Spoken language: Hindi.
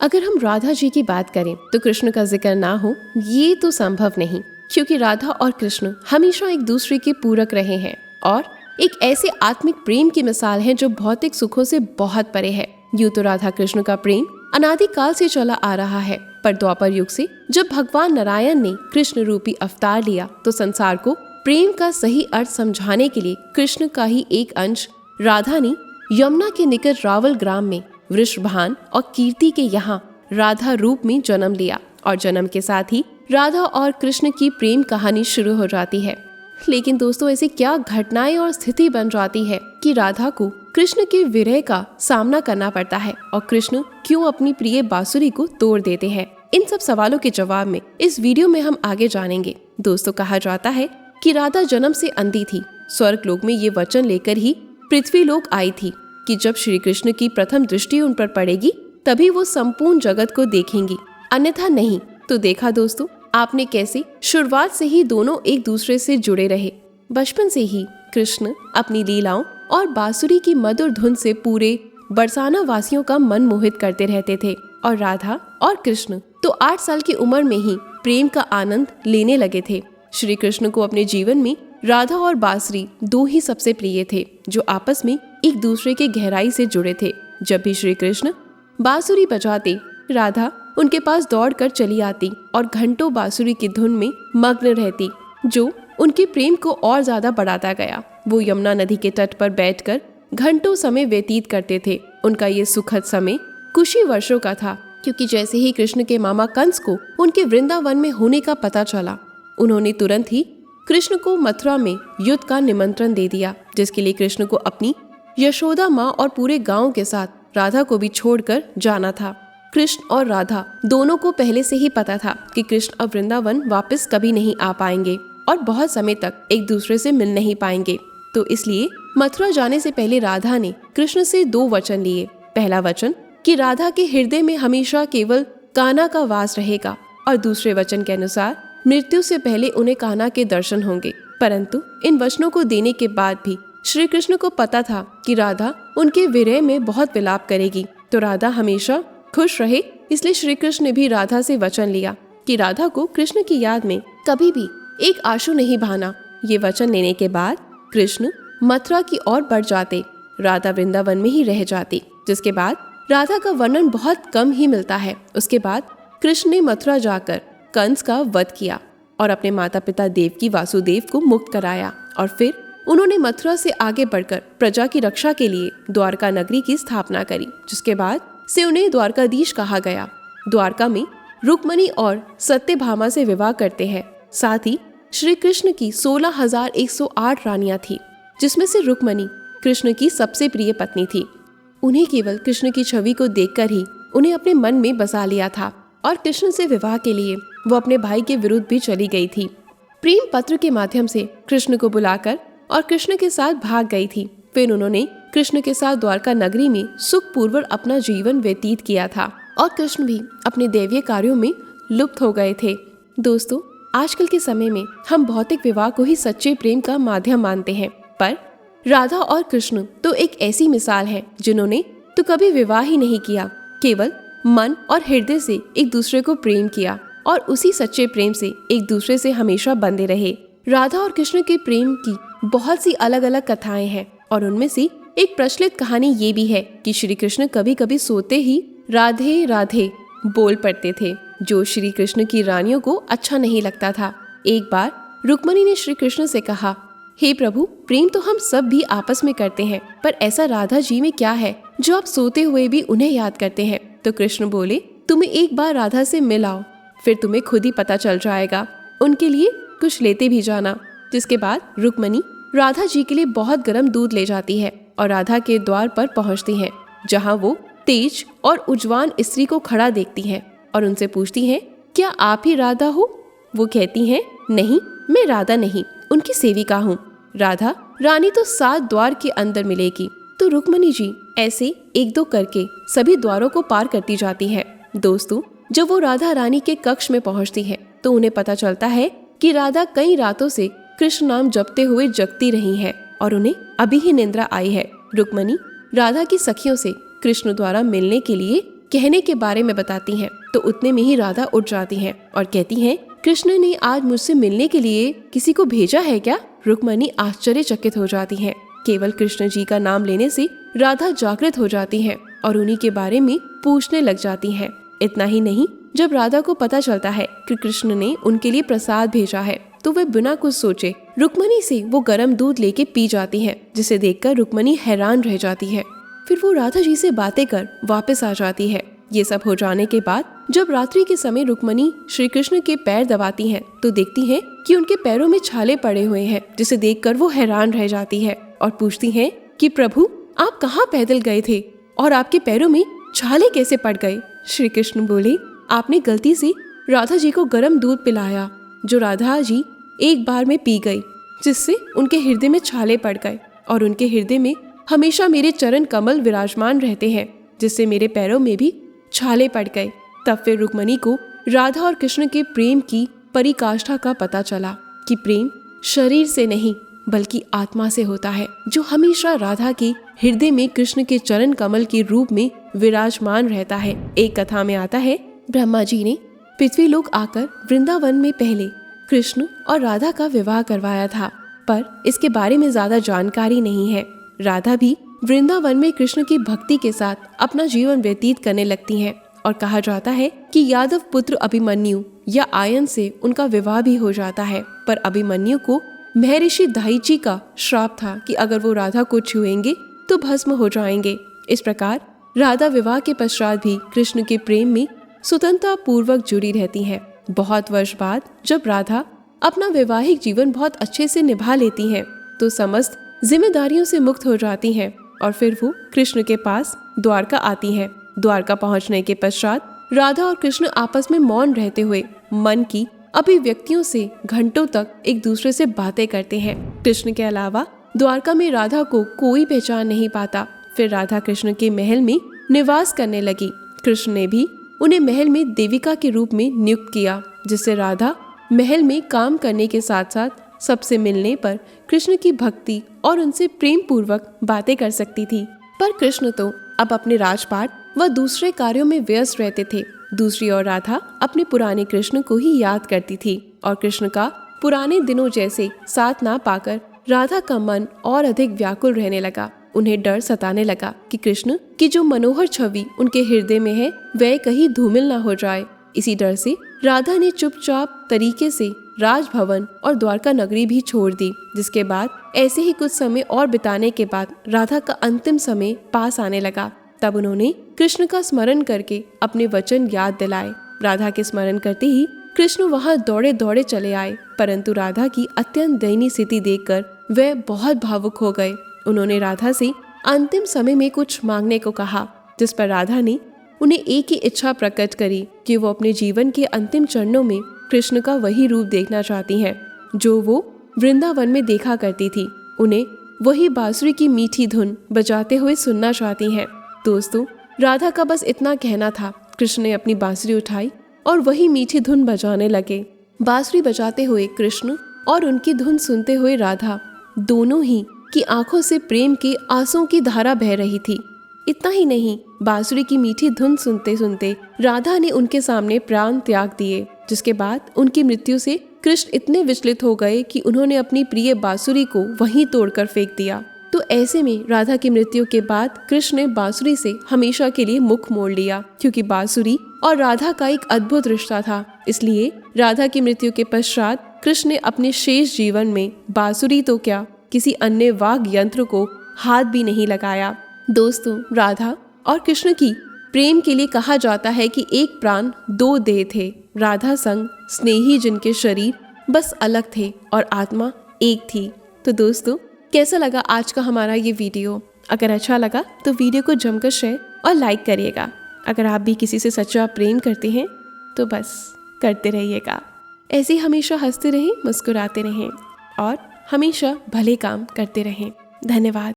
अगर हम राधा जी की बात करें तो कृष्ण का जिक्र ना हो ये तो संभव नहीं, क्योंकि राधा और कृष्ण हमेशा एक दूसरे के पूरक रहे हैं और एक ऐसे आत्मिक प्रेम की मिसाल है जो भौतिक सुखों से बहुत परे है। यूं तो राधा कृष्ण का प्रेम अनादिकाल से चला आ रहा है, पर द्वापर युग से जब भगवान नारायण ने कृष्ण रूपी अवतार लिया तो संसार को प्रेम का सही अर्थ समझाने के लिए कृष्ण का ही एक अंश राधा ने यमुना के निकट रावल ग्राम में वृषभान और कीर्ति के यहाँ राधा रूप में जन्म लिया और जन्म के साथ ही राधा और कृष्ण की प्रेम कहानी शुरू हो जाती है। लेकिन दोस्तों, ऐसी क्या घटनाएं और स्थिति बन जाती है कि राधा को कृष्ण के विरह का सामना करना पड़ता है और कृष्ण क्यों अपनी प्रिय बांसुरी को तोड़ देते हैं? इन सब सवालों के जवाब में इस वीडियो में हम आगे जानेंगे। दोस्तों, कहा जाता है कि राधा जन्म से अंधी थी। स्वर्ग लोक में ये वचन लेकर ही पृथ्वी लोक आई थी कि जब श्री कृष्ण की प्रथम दृष्टि उन पर पड़ेगी तभी वो संपूर्ण जगत को देखेंगी, अन्यथा नहीं। तो देखा दोस्तों आपने कैसे शुरुआत से ही दोनों एक दूसरे से जुड़े रहे। बचपन से ही कृष्ण अपनी लीलाओं और बांसुरी की मधुर धुन से पूरे बरसाना वासियों का मन मोहित करते रहते थे और राधा और कृष्ण तो 8 साल की उम्र में ही प्रेम का आनंद लेने लगे थे। श्री कृष्ण को अपने जीवन में राधा और बांसुरी दो ही सबसे प्रिय थे जो आपस में एक दूसरे के गहराई से जुड़े थे। जब भी श्री कृष्ण बांसुरी बजाते राधा उनके पास दौड़कर चली आती और घंटों बांसुरी की धुन में मग्न रहती, जो उनके प्रेम को और ज्यादा बढ़ाता गया। वो यमुना नदी के तट पर बैठकर घंटों समय व्यतीत करते थे। उनका ये सुखद समय कुछ ही वर्षों का था, क्योंकि जैसे ही कृष्ण के मामा कंस को उनके वृंदावन में होने का पता चला, उन्होंने तुरंत ही कृष्ण को मथुरा में युद्ध का निमंत्रण दे दिया, जिसके लिए कृष्ण को अपनी यशोदा माँ और पूरे गांव के साथ राधा को भी छोड़कर जाना था। कृष्ण और राधा दोनों को पहले से ही पता था कि कृष्ण अब वृंदावन वापस कभी नहीं आ पाएंगे और बहुत समय तक एक दूसरे से मिल नहीं पाएंगे। तो इसलिए मथुरा जाने से पहले राधा ने कृष्ण से 2 वचन लिए। पहला वचन कि राधा के हृदय में हमेशा केवल कान्हा का वास रहेगा और दूसरे वचन के अनुसार मृत्यु से पहले उन्हें कान्हा के दर्शन होंगे। परंतु इन वचनों को देने के बाद भी श्री कृष्ण को पता था कि राधा उनके विरह में बहुत विलाप करेगी, तो राधा हमेशा खुश रहे। इसलिए श्री कृष्ण ने भी राधा से वचन लिया कि राधा को कृष्ण की याद में कभी भी एक आंसू नहीं बहाना। ये वचन लेने के बाद कृष्ण मथुरा की ओर बढ़ जाते, राधा वृंदावन में ही रह जाती, जिसके बाद राधा का वर्णन बहुत कम ही मिलता है। उसके बाद कृष्ण ने मथुरा जाकर कंस का वध किया और अपने माता पिता देवकी वासुदेव को मुक्त कराया और फिर उन्होंने मथुरा से आगे बढ़कर प्रजा की रक्षा के लिए द्वारका नगरी की स्थापना करी, जिसके बाद से उन्हें द्वारकाधीश कहा गया। द्वारका में रुक्मणी और सत्यभामा से विवाह करते हैं। साथ ही श्री कृष्ण की 16,108 रानियां थी, जिसमें से रुक्मणी कृष्ण की सबसे प्रिय पत्नी थी। उन्हें केवल कृष्ण की छवि को देखकर ही उन्हें अपने मन में बसा लिया था और कृष्ण से विवाह के लिए वो अपने भाई के विरुद्ध भी चली गई थी। प्रेम पत्र के माध्यम से कृष्ण को बुलाकर और कृष्ण के साथ भाग गई थी। फिर उन्होंने कृष्ण के साथ द्वारका नगरी में सुखपूर्वक अपना जीवन व्यतीत किया था और कृष्ण भी अपने दैवीय कार्यों में लुप्त हो गए थे। दोस्तों, आजकल के समय में हम भौतिक विवाह को ही सच्चे प्रेम का माध्यम मानते हैं, पर राधा और कृष्ण तो एक ऐसी मिसाल है जिन्होंने तो कभी विवाह ही नहीं किया, केवल मन और हृदय से एक दूसरे को प्रेम किया और उसी सच्चे प्रेम से एक दूसरे से हमेशा बंधे रहे। राधा और कृष्ण के प्रेम की बहुत सी अलग अलग कथाएं हैं और उनमें से एक प्रचलित कहानी ये भी है कि श्री कृष्ण कभी कभी सोते ही राधे राधे बोल पड़ते थे, जो श्री कृष्ण की रानियों को अच्छा नहीं लगता था। एक बार रुक्मणी ने श्री कृष्ण से कहा, हे प्रभु, प्रेम तो हम सब भी आपस में करते हैं, पर ऐसा राधा जी में क्या है जो आप सोते हुए भी उन्हें याद करते हैं? तो कृष्ण बोले, तुम्हें एक बार राधा से मिलाओ, फिर तुम्हें खुद ही पता चल जाएगा। उनके लिए कुछ लेते भी जाना। जिसके बाद रुक्मणी राधा जी के लिए बहुत गर्म दूध ले जाती है और राधा के द्वार पर पहुंचती हैं, जहां वो तेज और उज्जवान स्त्री को खड़ा देखती हैं और उनसे पूछती हैं, क्या आप ही राधा हो? वो कहती हैं, नहीं, मैं राधा नहीं, उनकी सेविका हूँ। राधा रानी तो 7 द्वार के अंदर मिलेगी। तो रुक्मणी जी ऐसे 1-2 करके सभी द्वारों को पार करती जाती है। दोस्तों, जब वो राधा रानी के कक्ष में पहुंचती है तो उन्हें पता चलता है कि राधा कई रातों से कृष्ण नाम जपते हुए जगती रही है और उन्हें अभी ही निंद्रा आई है। रुक्मणी राधा की सखियों से कृष्ण द्वारा मिलने के लिए कहने के बारे में बताती हैं। तो उतने में ही राधा उठ जाती हैं और कहती हैं, कृष्ण ने आज मुझसे मिलने के लिए किसी को भेजा है क्या? रुक्मणी आश्चर्यचकित हो जाती हैं। केवल कृष्ण जी का नाम लेने से राधा जागृत हो जाती है और उन्हीं के बारे में पूछने लग जाती हैं। इतना ही नहीं, जब राधा को पता चलता है कि कृष्ण ने उनके लिए प्रसाद भेजा है तो वे बिना कुछ सोचे रुक्मणी से वो गर्म दूध लेके पी जाती हैं, जिसे देखकर रुक्मणी हैरान रह जाती है। फिर वो राधा जी से बातें कर वापस आ जाती है। ये सब हो जाने के बाद जब रात्रि के समय रुक्मणी श्री कृष्ण के पैर दबाती हैं तो देखती हैं कि उनके पैरों में छाले पड़े हुए हैं, जिसे देखकर वो हैरान रह जाती है और पूछती हैं कि प्रभु, आप कहाँ पैदल गए थे और आपके पैरों में छाले कैसे पड़ गए? श्री कृष्ण बोले, आपने गलती से राधा जी को गर्म दूध पिलाया, जो राधा जी एक बार में पी गई, जिससे उनके हृदय में छाले पड़ गए और उनके हृदय में हमेशा मेरे चरण कमल विराजमान रहते हैं, जिससे मेरे पैरों में भी छाले पड़ गए। तब फिर रुक्मणी को राधा और कृष्ण के प्रेम की परिकाष्ठा का पता चला कि प्रेम शरीर से नहीं बल्कि आत्मा से होता है, जो हमेशा राधा के हृदय में कृष्ण के चरण कमल के रूप में विराजमान रहता है। एक कथा में आता है, ब्रह्मा जी ने पृथ्वी लोक आकर वृंदावन में पहले कृष्ण और राधा का विवाह करवाया था, पर इसके बारे में ज्यादा जानकारी नहीं है। राधा भी वृंदावन में कृष्ण की भक्ति के साथ अपना जीवन व्यतीत करने लगती हैं और कहा जाता है कि यादव पुत्र अभिमन्यु या आयन से उनका विवाह भी हो जाता है। पर अभिमन्यु को महर्षि दाहिची का श्राप था कि अगर वो राधा को छुएंगे तो भस्म हो जाएंगे। इस प्रकार राधा विवाह के पश्चात भी कृष्ण के प्रेम में स्वतंत्रता पूर्वक जुड़ी रहती हैं। बहुत वर्ष बाद जब राधा अपना वैवाहिक जीवन बहुत अच्छे से निभा लेती हैं तो समस्त जिम्मेदारियों से मुक्त हो जाती हैं और फिर वो कृष्ण के पास द्वारका आती हैं। द्वारका पहुंचने के पश्चात राधा और कृष्ण आपस में मौन रहते हुए मन की अभिव्यक्तियों से घंटों तक एक दूसरे से बातें करते हैं। कृष्ण के अलावा द्वारका में राधा को कोई पहचान नहीं पाता। फिर राधा कृष्ण के महल में निवास करने लगी। कृष्ण ने भी उन्हें महल में देविका के रूप में नियुक्त किया, जिससे राधा महल में काम करने के साथ साथ सबसे मिलने पर कृष्ण की भक्ति और उनसे प्रेम पूर्वक बातें कर सकती थी। पर कृष्ण तो अब अपने राजपाट व दूसरे कार्यों में व्यस्त रहते थे। दूसरी ओर राधा अपने पुराने कृष्ण को ही याद करती थी और कृष्ण का पुराने दिनों जैसे साथ ना पाकर राधा का मन और अधिक व्याकुल रहने लगा। उन्हें डर सताने लगा कि कृष्ण की जो मनोहर छवि उनके हृदय में है वह कहीं धूमिल ना हो जाए। इसी डर से राधा ने चुपचाप तरीके से राजभवन और द्वारका नगरी भी छोड़ दी। जिसके बाद ऐसे ही कुछ समय और बिताने के बाद राधा का अंतिम समय पास आने लगा। तब उन्होंने कृष्ण का स्मरण करके अपने वचन याद दिलाए। राधा के स्मरण करते ही कृष्ण वहां दौड़े दौड़े चले आए, परंतु राधा की अत्यंत दयनीय स्थिति देखकर वे बहुत भावुक हो गए। उन्होंने राधा से अंतिम समय में कुछ मांगने को कहा, जिस पर राधा ने उन्हें एक ही इच्छा प्रकट करी कि वो अपने जीवन के अंतिम चरणों में कृष्ण का वही रूप देखना चाहती हैं जो वो वृंदावन में देखा करती थी। उन्हें वही बांसुरी की मीठी धुन बजाते हुए सुनना चाहती हैं। दोस्तों, राधा का बस इतना कहना था। कृष्ण ने अपनी बांसुरी उठाई और वही मीठी धुन बजाने लगे। बांसुरी बजाते हुए कृष्ण और उनकी धुन सुनते हुए राधा, दोनों ही की आंखों से प्रेम के आंसुओं की धारा बह रही थी। इतना ही नहीं, बांसुरी की मीठी धुन सुनते सुनते राधा ने उनके सामने प्राण त्याग दिए, जिसके बाद उनकी मृत्यु से कृष्ण इतने विचलित हो गए कि उन्होंने अपनी प्रिय बांसुरी को वहीं तोड़कर फेंक दिया। तो ऐसे में राधा की मृत्यु के बाद कृष्ण ने बांसुरी से हमेशा के लिए मुख मोड़ लिया, क्योंकि बांसुरी और राधा का एक अद्भुत रिश्ता था। इसलिए राधा की मृत्यु के पश्चात कृष्ण ने अपने शेष जीवन में बांसुरी तो क्या, किसी अन्य वाद्य यंत्र को हाथ भी नहीं लगाया। दोस्तों, राधा और कृष्ण की प्रेम के लिए कहा जाता है कि एक प्राण दो देह थे। राधा संग स्नेही जिनके शरीर बस अलग थे और आत्मा एक थी। तो दोस्तों, कैसा लगा आज का हमारा ये वीडियो? अगर अच्छा लगा तो वीडियो को जमकर शेयर और लाइक करिएगा। अगर आप भी किसी से सच्चा प्रेम करते हैं तो बस करते रहिएगा। ऐसे हमेशा हंसते रहें, मुस्कुराते रहें और हमेशा भले काम करते रहें। धन्यवाद।